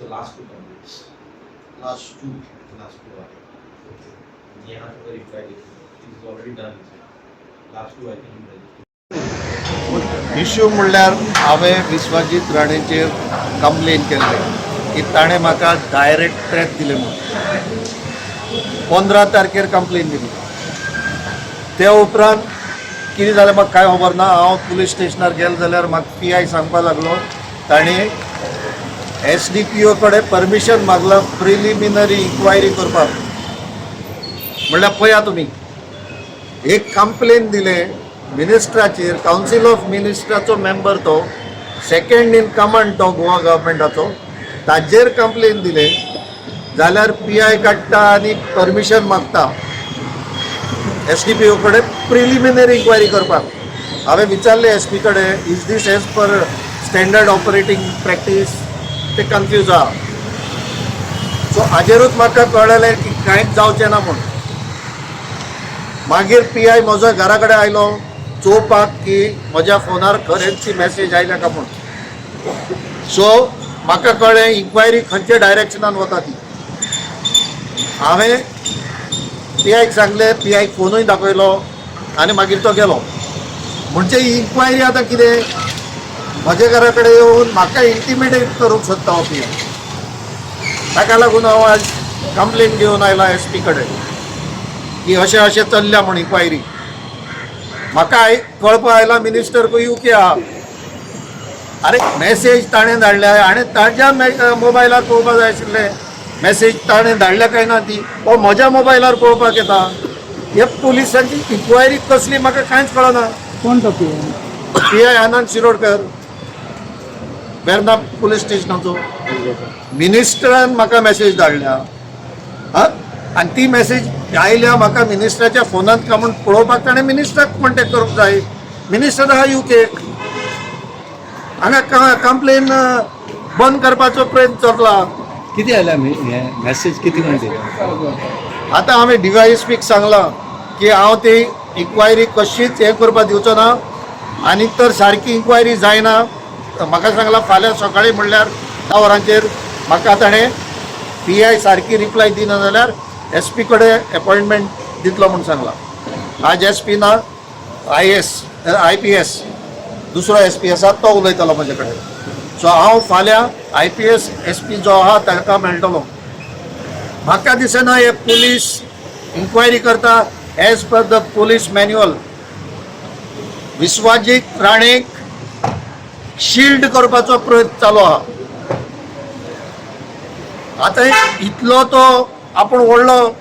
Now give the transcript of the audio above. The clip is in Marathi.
the last two complaints. Last two. Last two are. यहाँ पे reply it is already done. Last two I think you registered. Issue म्हणल्यार हांवें विश्वजीत राणेचेर कंप्लेन केल्ली की ताणें म्हाका डायरेक्ट थ्रेट दिले म्हणून 15 तारखेर कंप्लेन दिली. ते उपरांत कितें जालें म्हाका कांय खबर ना. हांव पुलीस स्टेशनार गेलो जाल्यार म्हाका PI सांगपाक लागलो ताणें SDPO कडेन परमिशन मागला प्रिलिमिनरी इन्क्वायरी करपाक. म्हणल्यार पळया तुमी एक कंप्लेन दिले मिनिस्टराचेर, कावन्सिल ऑफ मिनिस्टराचो मेंबर तो, सेकंड इन कमांड तो गोवा गव्हर्मेंटाचो, ताजेर कंप्लेन दिले जाल्यार PI काडटा आनी परमिशन मागता SDPO कडेन प्रिलिमिनरी इन्क्वायरी करपाक. हांवें विचारले SP कडेन is this as per standard operating practice. ते कन्फ्यूज आहा. सो हाजेरूच म्हाका कळलें की कांयच जावचें ना म्हूण. मागीर PI म्हजो घरा कडेन आयलो चोवपाक की म्हज्या फोनार खरेंच मॅसेज आयल्या काय म्हूण. सो म्हाका कळ्ळें इन्क्वायरी खंयच्या डायरेक्शनान वता ती. हांवें PIक सांगलें, PIक फोनूय दाखयलो आनी मागीर तो गेलो. म्हणजे ही इन्क्वायरी आतां कितें म्हज्या घरा कडेन येवन म्हाका इंटिमिडेट करूंक सोदता हो PI. ताका लागून हांव आज कंप्लेन घेवन आयला SP कडेन की अशें अशें चल्ल्या म्हूण इन्क्वायरी. म्हाका कळपा आयला मिनिस्टर को UK आहा. अरे मॅसेज ताणें धाडल्या आनी ताज्या मोबायलार पळोवपाक जाय आशिल्लें. मॅसेज ताणें धाडल्या काय ना ती हो म्हज्या मोबायलार पळोवपाक येता. हे पुलिसांची इन्क्वायरी कसली म्हाका कांयच कळना. कोण तो PI आनंद शिरोडकर वेर्ना पुलीस स्टेशनाचो. मिनिस्टरान म्हाका मॅसेज धाडल्या आनी ती मॅसेज आयल्या म्हाका मिनिस्टराच्या फोनांत काय म्हूण पळोवपाक ताणें मिनिस्टराक कॉन्टेक्ट करूंक जाय. मिनिस्टर आहा UK. हांगा कंप्लेन बंद करपाचो प्रयत्न चल्ला. किती आयला मॅसेज किती म्हणजे आतां हांवें DYSPक सांगलां की हांव ती इन्क्वायरी कशीच हें करपाक दिवचो ना आनी तर सारकी इन्क्वायरी जायना. म्हाका सांगलां फाल्यां सकाळीं म्हणल्यार 10 वरांचेर म्हाका ताणें PI सारकी रिप्लाय दिना जाल्यार SP कडेन अपॉयंटमेंट दितलो म्हूण सांगलां. आज SP ना IPS दुसरो SP आसा तो उलयतलो म्हजे कडेन. सो हांव फाल्यां IPS SP जो आहा ताका मेळटलो. म्हाका दिसना हे पुलीस इन्क्वायरी करता as per the police manual. Vishwajit राणेक शिल्ड करपाचो प्रयत्न चालू आहा. आतां इतलो तो आपूण व्हडलो